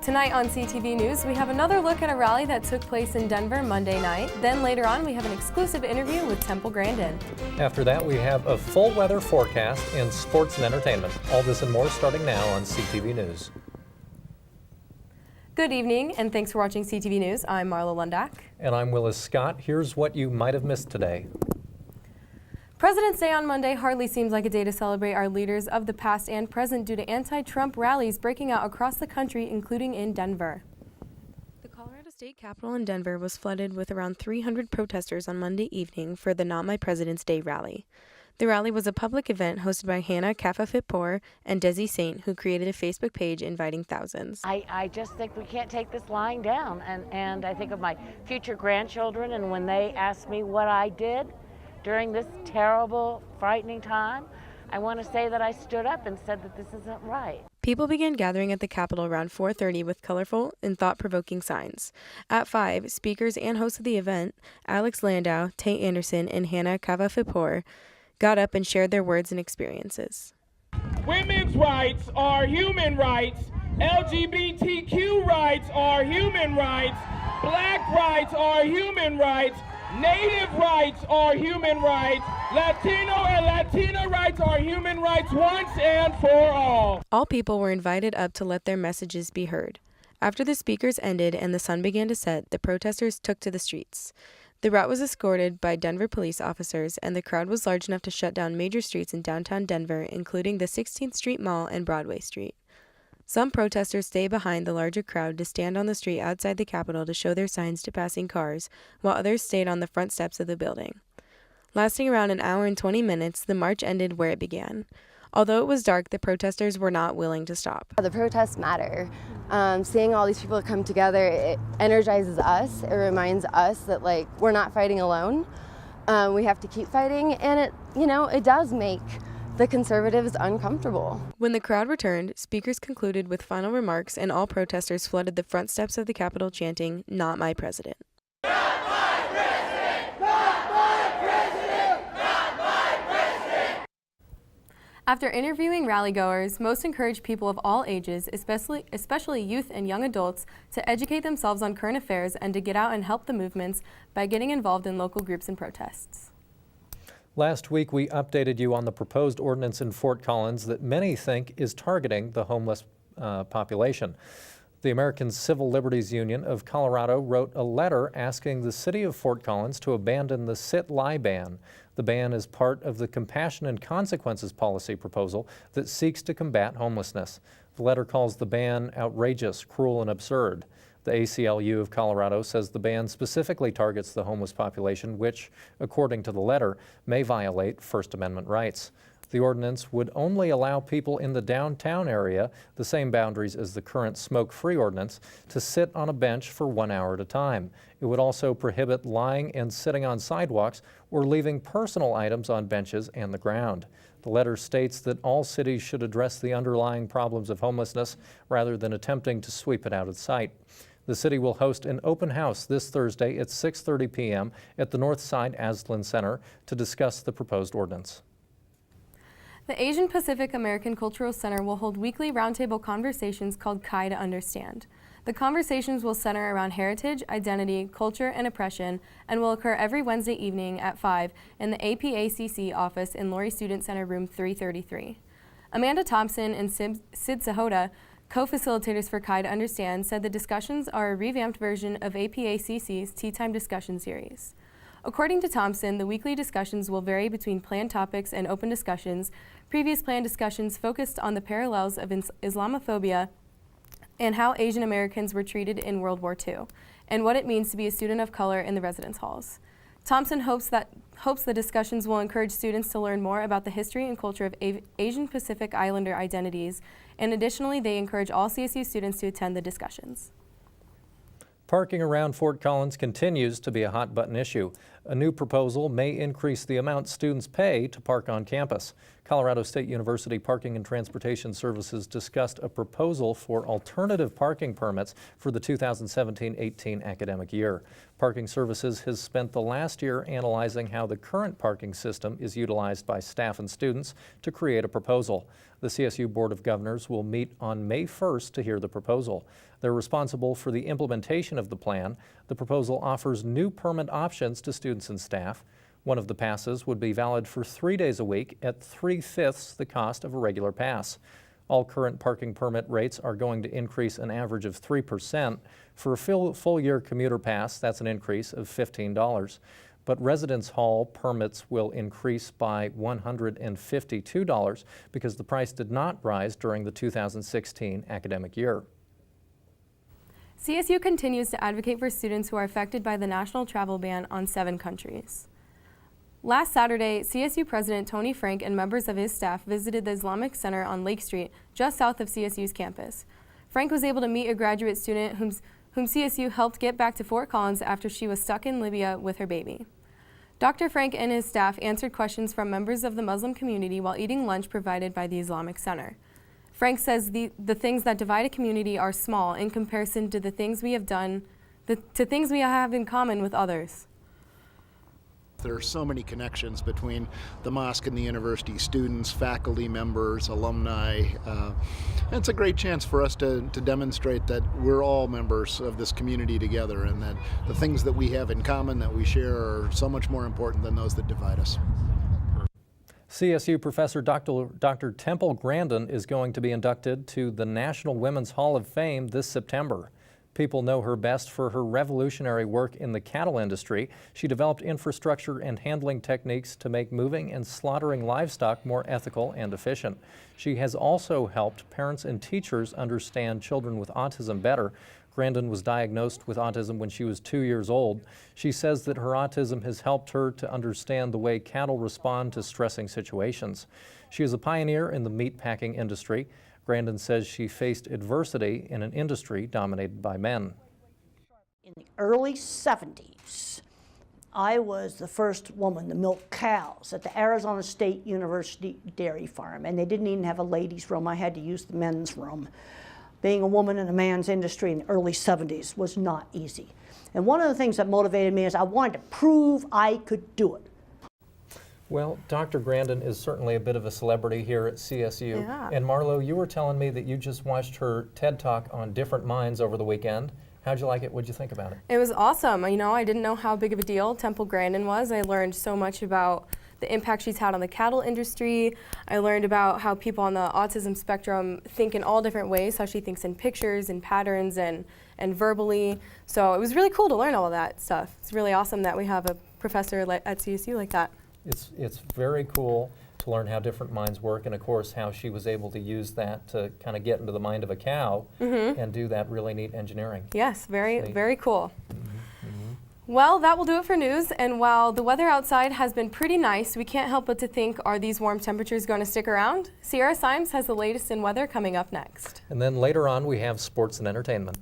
Tonight on CTV News, we have another look at a rally that took place in Denver Monday night. Then later on, we have an exclusive interview with Temple Grandin. After that, we have a full weather forecast and sports and entertainment. All this and more starting now on CTV News. Good evening, and thanks for watching CTV News. I'm Marla Lundak. And I'm Willis Scott. Here's what you might have missed today. President's Day on Monday hardly seems like a day to celebrate our leaders of the past and present due to anti-Trump rallies breaking out across the country, including in Denver. The Colorado State Capitol in Denver was flooded with around 300 protesters on Monday evening for the Not My President's Day rally. The rally was a public event hosted by Hannah Kafafitpour and Desi Saint, who created a Facebook page inviting thousands. I just think we can't take this lying down, and I think of my future grandchildren, and when they ask me what I did during this terrible, frightening time, I want to say that I stood up and said that this isn't right. People began gathering at the Capitol around 4:30 with colorful and thought-provoking signs. At 5, speakers and hosts of the event, Alex Landau, Tay Anderson, and Hannah Kafafitpour, got up and shared their words and experiences. Women's rights are human rights. LGBTQ rights are human rights. Black rights are human rights. Native rights are human rights. Latino and Latina rights are human rights once and for all. All people were invited up to let their messages be heard. After the speakers ended and the sun began to set, the protesters took to the streets. The route was escorted by Denver police officers, and the crowd was large enough to shut down major streets in downtown Denver, including the 16th Street Mall and Broadway Street. Some protesters stayed behind the larger crowd to stand on the street outside the Capitol to show their signs to passing cars, while others stayed on the front steps of the building. Lasting around an hour and 20 minutes, the march ended where it began. Although it was dark, the protesters were not willing to stop. The protests matter. Seeing all these people come together, it energizes us. It reminds us that we're not fighting alone. We have to keep fighting, and it does make the conservatives uncomfortable. When the crowd returned, speakers concluded with final remarks, and all protesters flooded the front steps of the Capitol chanting, "Not my president." Not my president! Not my president! Not my president! After interviewing rallygoers, most encouraged people of all ages, especially youth and young adults, to educate themselves on current affairs and to get out and help the movements by getting involved in local groups and protests. Last week, we updated you on the proposed ordinance in Fort Collins that many think is targeting the homeless population. The American Civil Liberties Union of Colorado wrote a letter asking the city of Fort Collins to abandon the sit-lie ban. The ban is part of the Compassion and Consequences policy proposal that seeks to combat homelessness. The letter calls the ban outrageous, cruel, and absurd. The ACLU of Colorado says the ban specifically targets the homeless population, which, according to the letter, may violate First Amendment rights. The ordinance would only allow people in the downtown area, the same boundaries as the current smoke-free ordinance, to sit on a bench for 1 hour at a time. It would also prohibit lying and sitting on sidewalks or leaving personal items on benches and the ground. The letter states that all cities should address the underlying problems of homelessness rather than attempting to sweep it out of sight. The city will host an open house this Thursday at 6:30 p.m. at the Northside Aslan Center to discuss the proposed ordinance. The Asian Pacific American Cultural Center will hold weekly roundtable conversations called Kai to Understand. The conversations will center around heritage, identity, culture, and oppression, and will occur every Wednesday evening at 5 in the APACC office in Laurie Student Center room 333. Amanda Thompson and Sid Sahota, co-facilitators for Kai to Understand, said the discussions are a revamped version of APACC's Tea Time discussion series. According to Thompson, the weekly discussions will vary between planned topics and open discussions. Previous planned discussions focused on the parallels of Islamophobia and how Asian Americans were treated in World War II, and what it means to be a student of color in the residence halls. Thompson hopes the discussions will encourage students to learn more about the history and culture of Asian Pacific Islander identities, and additionally, they encourage all CSU students to attend the discussions. Parking around Fort Collins continues to be a hot-button issue. A new proposal may increase the amount students pay to park on campus. Colorado State University Parking and Transportation Services discussed a proposal for alternative parking permits for the 2017-18 academic year. Parking Services has spent the last year analyzing how the current parking system is utilized by staff and students to create a proposal. The CSU Board of Governors will meet on May 1st to hear the proposal. They're responsible for the implementation of the plan. The proposal offers new permit options to students and staff. One of the passes would be valid for 3 days a week at 3/5 the cost of a regular pass. All current parking permit rates are going to increase an average of 3%. For a full year commuter pass, that's an increase of $15. But residence hall permits will increase by $152 because the price did not rise during the 2016 academic year. CSU continues to advocate for students who are affected by the national travel ban on 7 countries. Last Saturday, CSU President Tony Frank and members of his staff visited the Islamic Center on Lake Street, just south of CSU's campus. Frank was able to meet a graduate student whom CSU helped get back to Fort Collins after she was stuck in Libya with her baby. Dr. Frank and his staff answered questions from members of the Muslim community while eating lunch provided by the Islamic Center. Frank says the things that divide a community are small in comparison to the things we have done, to things we have in common with others. There are so many connections between the mosque and the university, students, faculty members, alumni. It's a great chance for us to demonstrate that we're all members of this community together, and that the things that we have in common, that we share, are so much more important than those that divide us. CSU professor Dr. Temple Grandin is going to be inducted to the National Women's Hall of Fame this September. People know her best for her revolutionary work in the cattle industry. She developed infrastructure and handling techniques to make moving and slaughtering livestock more ethical and efficient. She has also helped parents and teachers understand children with autism better. Grandin was diagnosed with autism when she was 2 years old. She says that her autism has helped her to understand the way cattle respond to stressing situations. She is a pioneer in the meatpacking industry. Grandin says she faced adversity in an industry dominated by men. In the early 70s, I was the first woman to milk cows at the Arizona State University dairy farm, and they didn't even have a ladies' room. I had to use the men's room. Being a woman in a man's industry in the early 70s was not easy. And one of the things that motivated me is I wanted to prove I could do it. Well, Dr. Grandin is certainly a bit of a celebrity here at CSU. Yeah. And Marlo, you were telling me that you just watched her TED Talk on different minds over the weekend. How'd you like it? What'd you think about it? It was awesome. You know, I didn't know how big of a deal Temple Grandin was. I learned so much about the impact she's had on the cattle industry. I learned about how people on the autism spectrum think in all different ways, how she thinks in pictures and patterns and verbally. So it was really cool to learn all of that stuff. It's really awesome that we have a professor at CSU like that. It's very cool to learn how different minds work, and of course how she was able to use that to kind of get into the mind of a cow and do that really neat engineering. Yes, very cool. Well, that will do it for news, and while the weather outside has been pretty nice, we can't help but to think, are these warm temperatures going to stick around? Sierra Symes has the latest in weather coming up next. And then later on we have sports and entertainment.